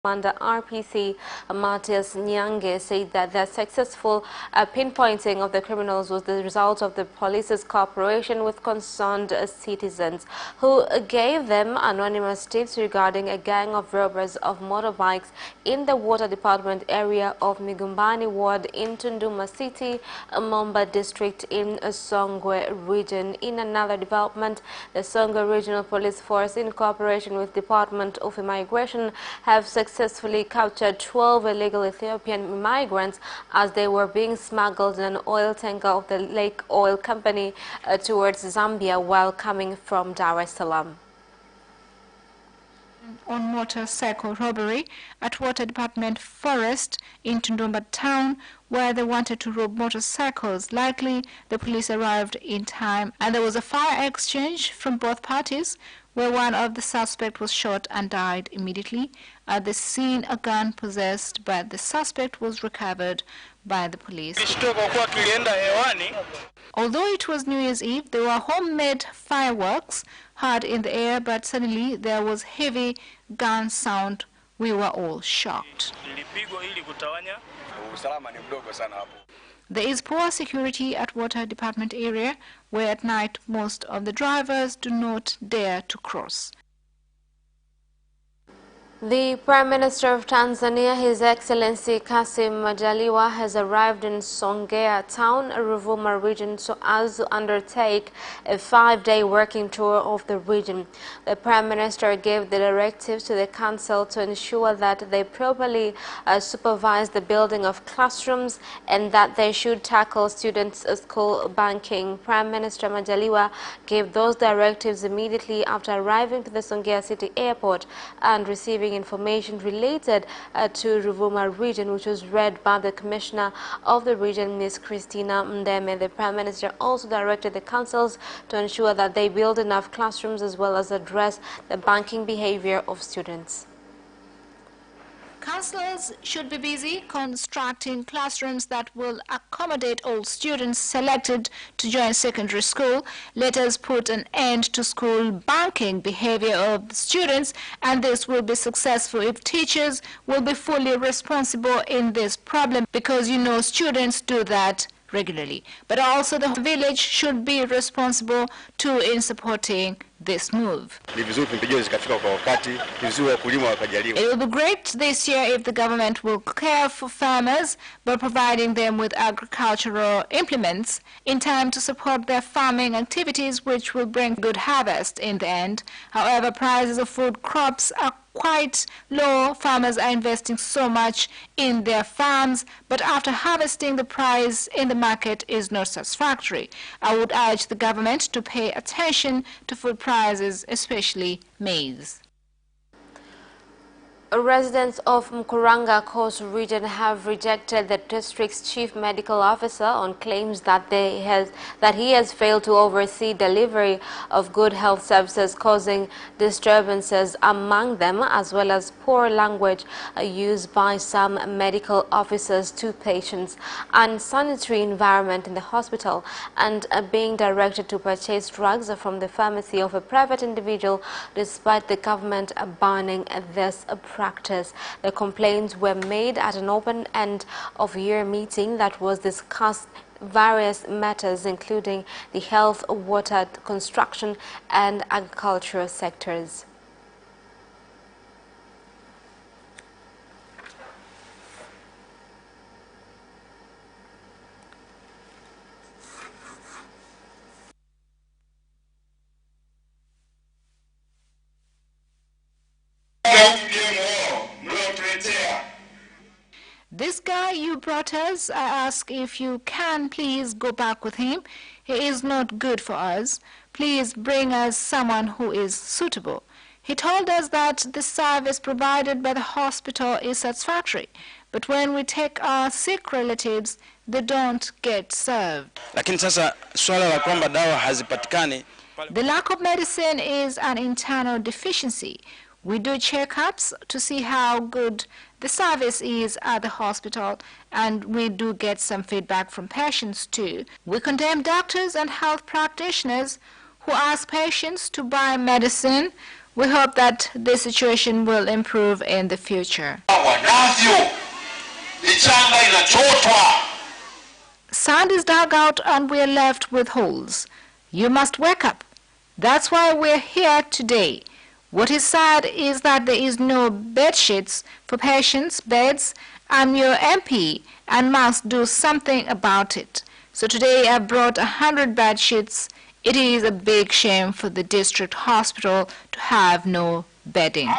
Commander RPC Matthias Nyange said that the successful pinpointing of the criminals was the result of the police's cooperation with concerned citizens, who gave them anonymous tips regarding a gang of robbers of motorbikes in the water department area of Migumbani ward in Tunduma City, Momba district in Songwe region. In another development, the Songwe Regional Police Force, in cooperation with Department of Immigration, have successfully captured 12 illegal Ethiopian migrants as they were being smuggled in an oil tanker of the Lake Oil Company towards Zambia while coming from Dar es Salaam. On motorcycle robbery at Water Department Forest in Tunduma town, where they wanted to rob motorcycles. Likely, the police arrived in time and there was a fire exchange from both parties, where one of the suspects was shot and died immediately. At the scene, a gun possessed by the suspect was recovered by the police. Although it was New Year's Eve, there were homemade fireworks heard in the air, but suddenly there was heavy gun sound. We were all shocked. There is poor security at Water Department area, where at night most of the drivers do not dare to cross. The Prime Minister of Tanzania, His Excellency Kassim Majaliwa, has arrived in Songea town, Ruvuma region, so as to undertake a 5-day working tour of the region. The Prime Minister gave the directives to the Council to ensure that they properly supervise the building of classrooms and that they should tackle students' school banking. Prime Minister Majaliwa gave those directives immediately after arriving to the Songea City Airport and receiving information related to Ruvuma region, which was read by the Commissioner of the region, Ms. Christina Mdeme. The Prime Minister also directed the councils to ensure that they build enough classrooms as well as address the banking behavior of students. Councillors should be busy constructing classrooms that will accommodate all students selected to join secondary school. Let us put an end to school banking behavior of the students, and this will be successful if teachers will be fully responsible in this problem, because you know students do that regularly. But also the village should be responsible too in supporting this move. It will be great this year if the government will care for farmers by providing them with agricultural implements in time to support their farming activities, which will bring good harvest in the end. However, prices of food crops are quite low. Farmers are investing so much in their farms, but after harvesting, the price in the market is not satisfactory. I would urge the government to pay attention to food prices, especially maize. Residents of Mkuranga Coast region have rejected the district's chief medical officer on claims that he has failed to oversee delivery of good health services, causing disturbances among them, as well as poor language used by some medical officers to patients, unsanitary environment in the hospital, and being directed to purchase drugs from the pharmacy of a private individual despite the government banning this practice. The complaints were made at an open end of year meeting that was discussed various matters, including the health, water, construction, and agricultural sectors. This guy you brought us, I ask if you can please go back with him. He is not good for us. Please bring us someone who is suitable. He told us that the service provided by the hospital is satisfactory, but when we take our sick relatives, they don't get served. The lack of medicine is an internal deficiency. We do checkups to see how good the service is at the hospital, and we do get some feedback from patients too. We condemn doctors and health practitioners who ask patients to buy medicine We hope that this situation will improve in the future. Sand is dug out and we are left with holes. You must wake up. That's why we're here today. What is sad is that there is no bed sheets for patients' beds. I'm your MP and must do something about it. So today I brought 100 bed sheets. It is a big shame for the district hospital to have no bedding.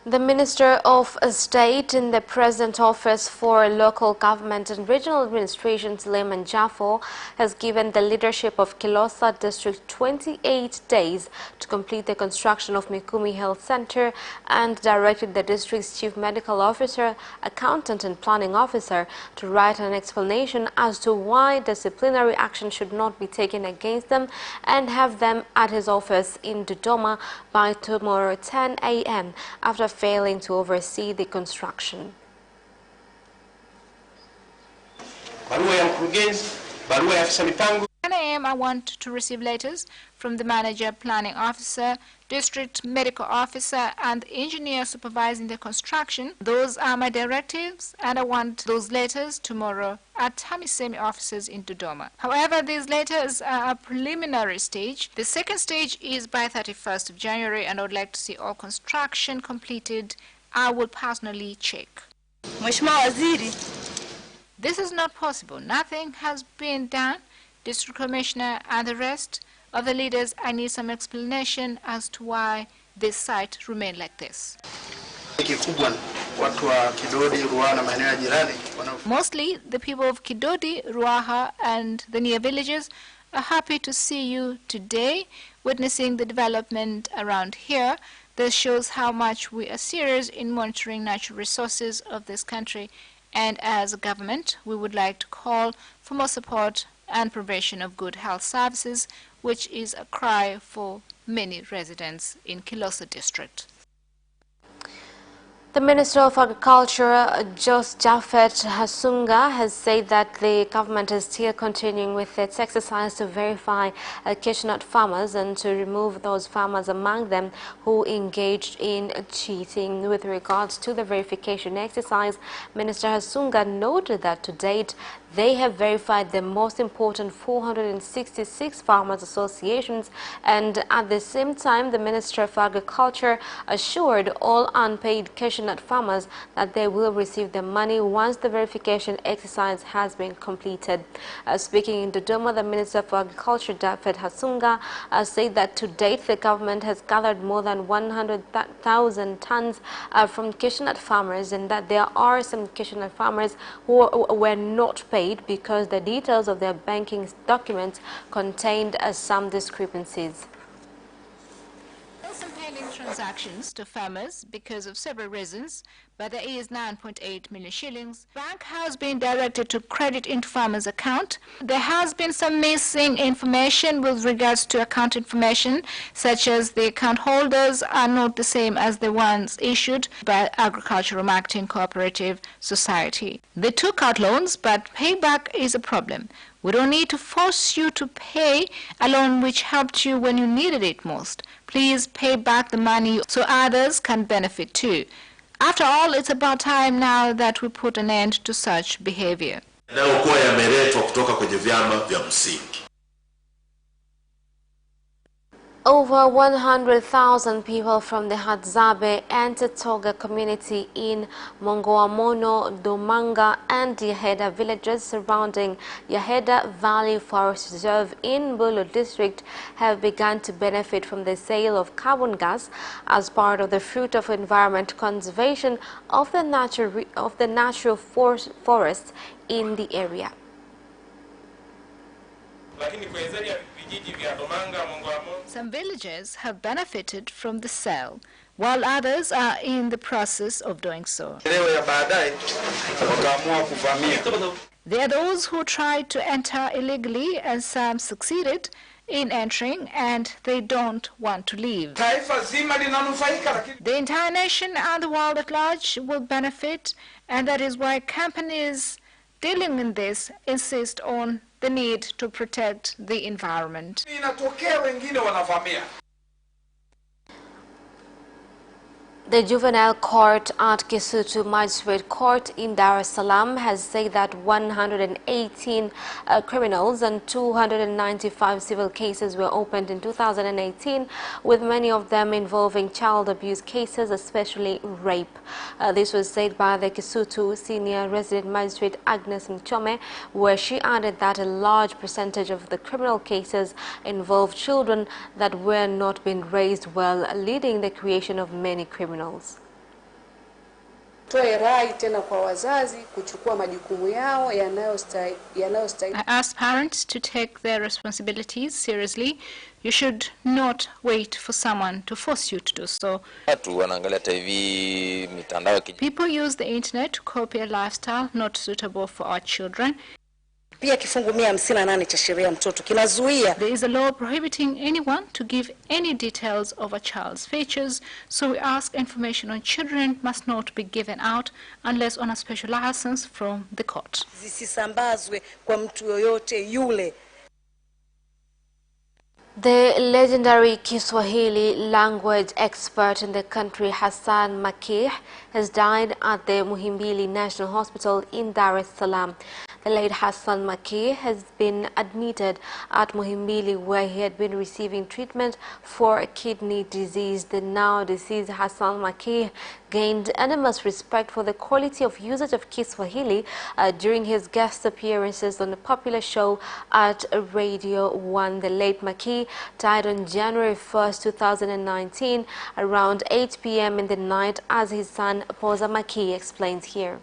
The Minister of State in the President Office for Local Government and Regional Administration, Suleiman Jaffo, has given the leadership of Kilosa District 28 days to complete the construction of Mikumi Health Center and directed the district's Chief Medical Officer, Accountant and Planning Officer to write an explanation as to why disciplinary action should not be taken against them and have them at his office in Dodoma by tomorrow 10 a.m. after failing to oversee the construction. 10 a.m. I want to receive letters from the manager, planning officer, district medical officer, and the engineer supervising the construction. Those are my directives, and I want those letters tomorrow at Tamisemi offices in Dodoma. However, these letters are a preliminary stage. The second stage is by 31st of January, and I would like to see all construction completed. I will personally check. This is not possible. Nothing has been done. District Commissioner and the rest of the leaders, I need some explanation as to why this site remained like this. Mostly the people of Kidodi, Ruaha and the near villages are happy to see you today, witnessing the development around here. This shows how much we are serious in monitoring natural resources of this country, and as a government we would like to call for more support and provision of good health services, which is a cry for many residents in Kilosa district. The Minister of Agriculture, Japhet Hasunga, has said that the government is still continuing with its exercise to verify cashew farmers and to remove those farmers among them who engaged in cheating. With regards to the verification exercise, Minister Hasunga noted that to date they have verified the most important 466 farmers associations, and at the same time the Minister of Agriculture assured all unpaid cashew farmers that they will receive their money once the verification exercise has been completed. Speaking in Dodoma, the Minister of Agriculture, Japhet Hasunga, said that to date the government has gathered more than 100,000 tons from cashew farmers, and that there are some cashew farmers who were not paid because the details of their banking documents contained some discrepancies. Some pending transactions to farmers because of several reasons, but there is 9.8 million shillings. Bank has been directed to credit into farmers' account. There has been some missing information with regards to account information, such as the account holders are not the same as the ones issued by Agricultural Marketing Cooperative Society. They took out loans, but payback is a problem. We don't need to force you to pay a loan which helped you when you needed it most. Please pay back the money so others can benefit too. After all, it's about time now that we put an end to such behavior. Over 100,000 people from the Hadzabe and Toga community in Mongoamono, Domanga and Yaheda villages surrounding Yaheda Valley Forest Reserve in Bulu district have begun to benefit from the sale of carbon gas as part of the fruit of environment conservation of the natural forests in the area. Some villages have benefited from the sale, while others are in the process of doing so. There are those who tried to enter illegally, and some succeeded in entering, and they don't want to leave. The entire nation and the world at large will benefit, and that is why companies dealing in this insist on the need to protect the environment. The juvenile court at Kisutu Magistrate Court in Dar es Salaam has said that 118 criminals and 295 civil cases were opened in 2018, with many of them involving child abuse cases, especially rape. This was said by the Kisutu Senior Resident Magistrate Agnes Mchome, where she added that a large percentage of the criminal cases involved children that were not being raised well, leading the creation of many criminals. I ask parents to take their responsibilities seriously. You should not wait for someone to force you to do so. People use the internet to copy a lifestyle not suitable for our children. There is a law prohibiting anyone to give any details of a child's features, so we ask information on children must not be given out unless on a special license from the court. The legendary Kiswahili language expert in the country, Hassan Makih, has died at the Muhimbili National Hospital in Dar es Salaam. The late Hassan Makih has been admitted at Muhimbili, where he had been receiving treatment for kidney disease. The now deceased Hassan Makih gained enormous respect for the quality of usage of Kiswahili during his guest appearances on the popular show at Radio 1. The late Makih died on January 1st, 2019, around 8 p.m. in the night, as his son Poza Makih explains here.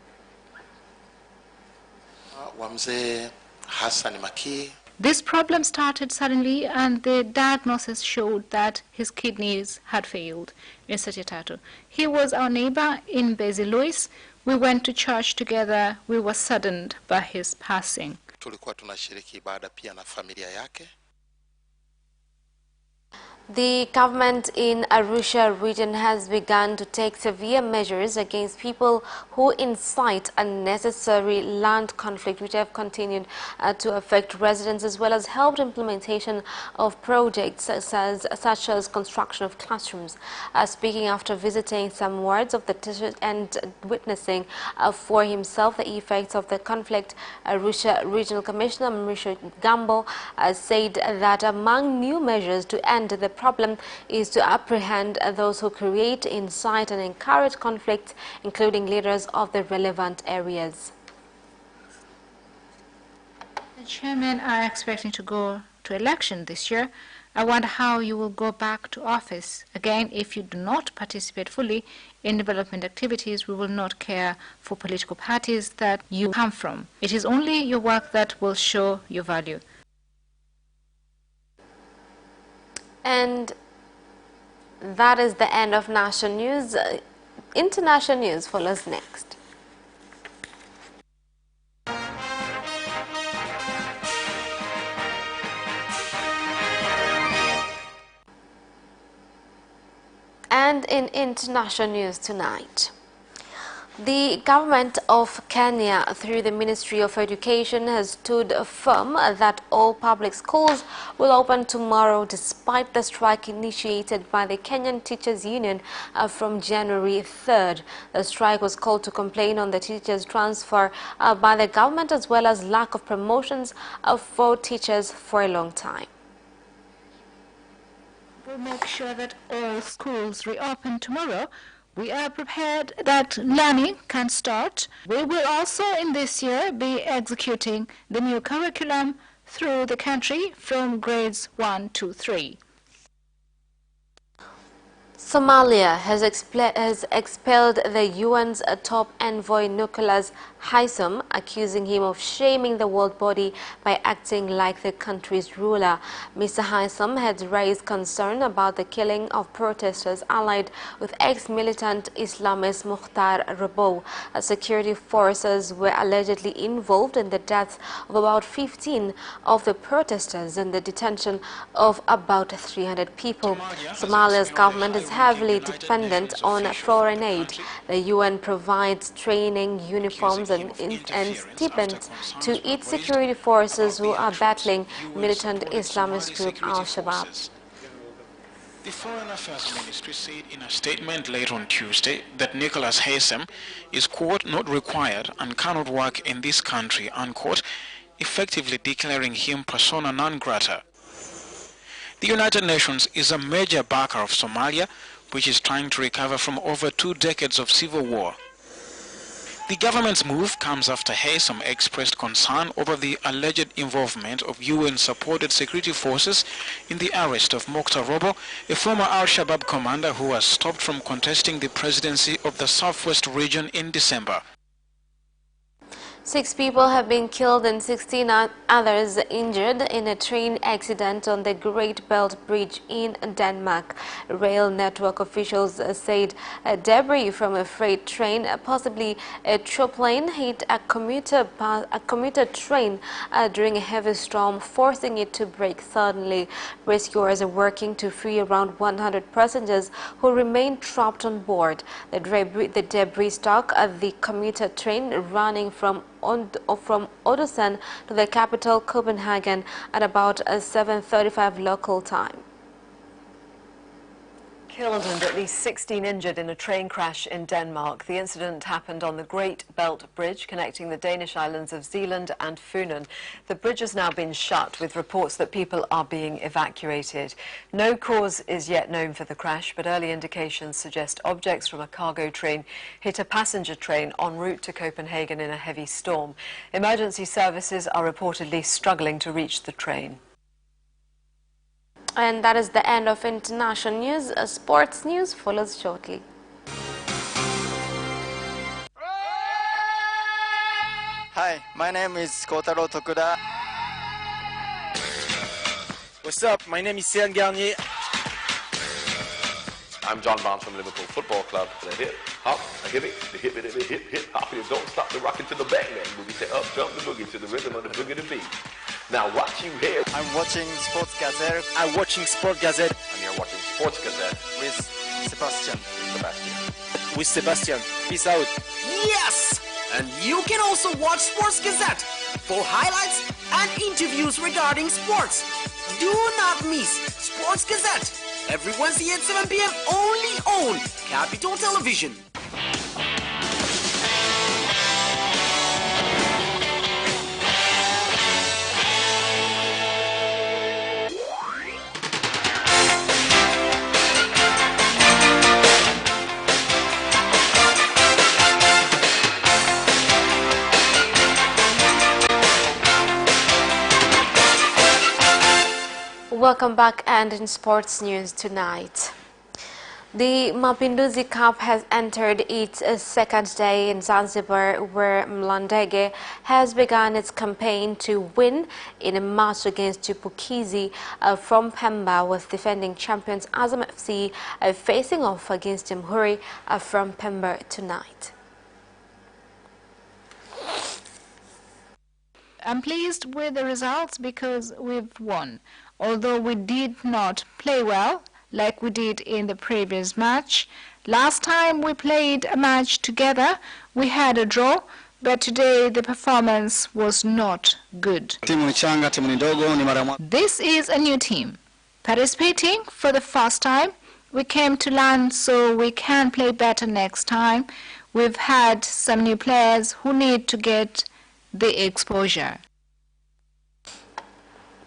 This problem started suddenly, and the diagnosis showed that his kidneys had failed. In Satyatatu, he was our neighbor in Mbezi Luis. We went to church together. We were saddened by his passing. The government in Arusha region has begun to take severe measures against people who incite unnecessary land conflict, which have continued to affect residents, as well as helped implementation of projects such as construction of classrooms. Speaking after visiting some wards of the district and witnessing for himself the effects of the conflict, Arusha Regional Commissioner Mrisho Gambo said that among new measures to end the problem is to apprehend those who create, incite and encourage conflict, including leaders of the relevant areas. The chairmen are expecting to go to election this year. I wonder how you will go back to office. Again, if you do not participate fully in development activities, we will not care for political parties that you come from. It is only your work that will show your value. And that is the end of national news. International news follows next. And in international news tonight, the government of Kenya, through the Ministry of Education, has stood firm that all public schools will open tomorrow despite the strike initiated by the Kenyan Teachers Union from January 3rd. The strike was called to complain on the teachers' transfer by the government, as well as lack of promotions for teachers for a long time. We'll make sure that all schools reopen tomorrow. We are prepared that learning can start. We will also in this year be executing the new curriculum through the country from grades 1 to 3. Somalia has expelled the UN's top envoy Nicholas Haysom, accusing him of shaming the world body by acting like the country's ruler. Mr. Haysom had raised concern about the killing of protesters allied with ex-militant Islamist Mukhtar Rabo. Security forces were allegedly involved in the deaths of about 15 of the protesters and the detention of about 300 people. Somalia's government is heavily dependent on foreign aid. The UN provides training, uniforms and stipends to its security forces who are battling militant Islamist group Al-Shabaab. The Foreign Affairs Ministry said in a statement late on Tuesday that Nicholas Haysom is, quote, not required and cannot work in this country, unquote, effectively declaring him persona non grata. The United Nations is a major backer of Somalia, which is trying to recover from over 2 decades of civil war. The government's move comes after Haysom expressed concern over the alleged involvement of UN-supported security forces in the arrest of Mokhtar Robo, a former Al-Shabaab commander who was stopped from contesting the presidency of the Southwest region in December. 6 people have been killed and 16 others injured in a train accident on the Great Belt Bridge in Denmark. Rail network officials said debris from a freight train, possibly a troplane, hit a commuter train during a heavy storm, forcing it to brake suddenly. Rescuers are working to free around 100 passengers who remain trapped on board. The debris struck the commuter train running from Odense to the capital Copenhagen at about 7:35 local time. Killed and at least 16 injured in a train crash in Denmark. The incident happened on the Great Belt Bridge connecting the Danish islands of Zealand and Funen. The bridge has now been shut with reports that people are being evacuated. No cause is yet known for the crash, but early indications suggest objects from a cargo train hit a passenger train en route to Copenhagen in a heavy storm. Emergency services are reportedly struggling to reach the train. And that is the end of international news. Sports news follows shortly. Hi, my name is Kotaro Tokuda. What's up? My name is Céline Garnier. I'm John Barnes from Liverpool Football Club. The hip, hop, a hip it, the hip it, the hip, hip, hop it. Don't stop the rockin' to the bang bang boogie. Say up, jump the boogie to the rhythm of the boogie to beat. Now what you hear? I'm watching Sports Gazette. I'm watching Sport Gazette. And you're watching Sports Gazette With Sebastian. With Sebastian. Peace out. Yes! And you can also watch Sports Gazette for highlights and interviews regarding sports. Do not miss Sports Gazette every Wednesday at 7 p.m. only on Capital Television. Welcome back, and in sports news tonight. The Mapinduzi Cup has entered its second day in Zanzibar, where Mlandege has begun its campaign to win in a match against Chipukizi from Pemba, with defending champions Azam FC facing off against Jamhuri from Pemba tonight. I'm pleased with the results because we've won. Although we did not play well like we did in the previous match. Last time we played a match together, we had a draw, but today the performance was not good. This is a new team. Participating for the first time, we came to learn so we can play better next time. We've had some new players who need to get the exposure.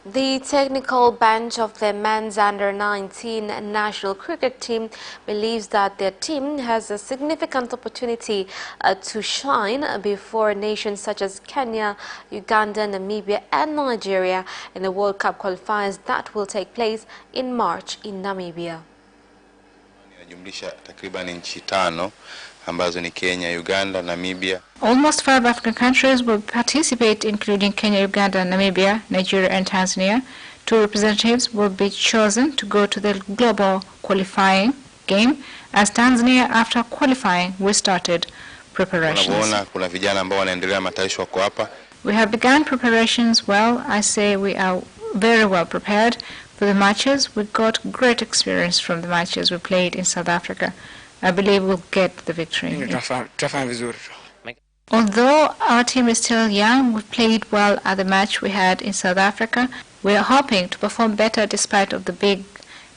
The technical bench of the men's under-19 national cricket team believes that their team has a significant opportunity to shine before nations such as Kenya, Uganda, Namibia and Nigeria in the World Cup qualifiers that will take place in March in Namibia. ambazo ni Kenya, Uganda, Namibia. Almost 5 African countries will participate, including Kenya, Uganda, Namibia, Nigeria and Tanzania. 2 representatives will be chosen to go to the global qualifying game, as Tanzania, after qualifying, we started preparations. Kuna vijana ambao wanaendelea matayarisho wako hapa. We have begun preparations well. I say we are very well prepared. for the matches. We got great experience from the matches we played in South Africa. I believe we'll get the victory. Although our team is still young, we played well at the match we had in South Africa. We are hoping to perform better despite of the big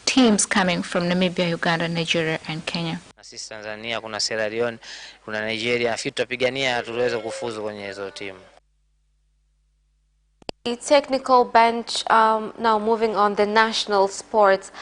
teams coming from Namibia, Uganda, Nigeria and Kenya. Sisi Tanzania, kuna Sierra Leone, kuna Nigeria, tutapigania tuweze kufuzu kwenye hizo timu. The technical bench, now moving on, the National Sports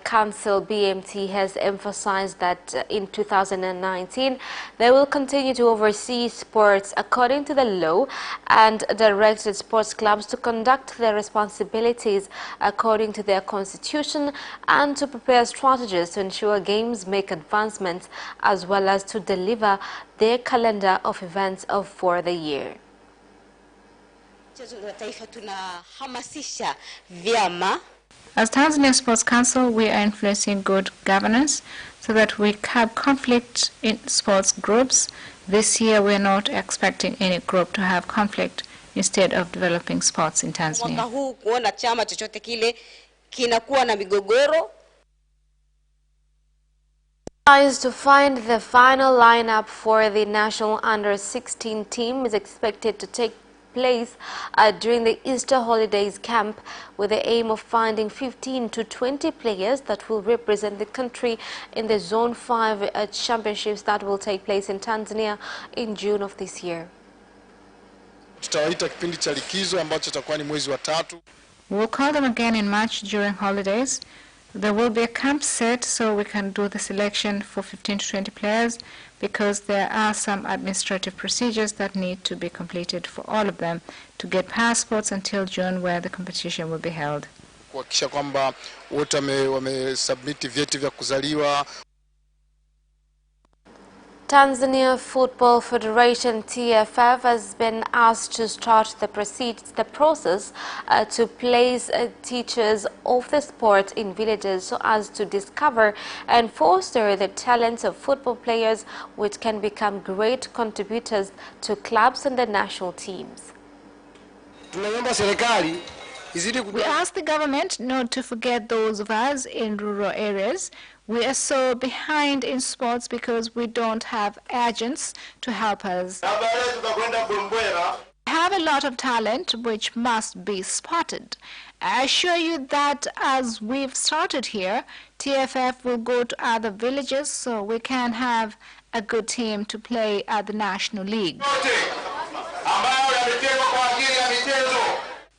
Council, BMT, has emphasized that in 2019 they will continue to oversee sports according to the law and direct the sports clubs to conduct their responsibilities according to their constitution and to prepare strategies to ensure games make advancements as well as to deliver their calendar of events for the year. As Tanzania Sports Council, we are influencing good governance so that we have conflict in sports groups. This year we are not expecting any group to have conflict instead of developing sports in Tanzania. To find the final lineup for the national under-16 team is expected to take place during the Easter holidays camp, with the aim of finding 15 to 20 players that will represent the country in the Zone 5 championships that will take place in Tanzania in June of this year. We'll call them again in March during holidays. There will be a camp set so we can do the selection for 15 to 20 players, because there are some administrative procedures that need to be completed for all of them to get passports until June, where the competition will be held. Tanzania Football Federation TFF has been asked to start the process to place teachers of the sport in villages so as to discover and foster the talents of football players, which can become great contributors to clubs and the national teams. We ask the government not to forget those of us in rural areas. We are so behind in sports because we don't have agents to help us. We have a lot of talent which must be spotted. I assure you that as we've started here, TFF will go to other villages so we can have a good team to play at the National League.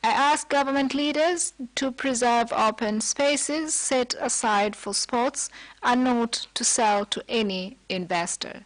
I ask government leaders to preserve open spaces set aside for sports and not to sell to any investor.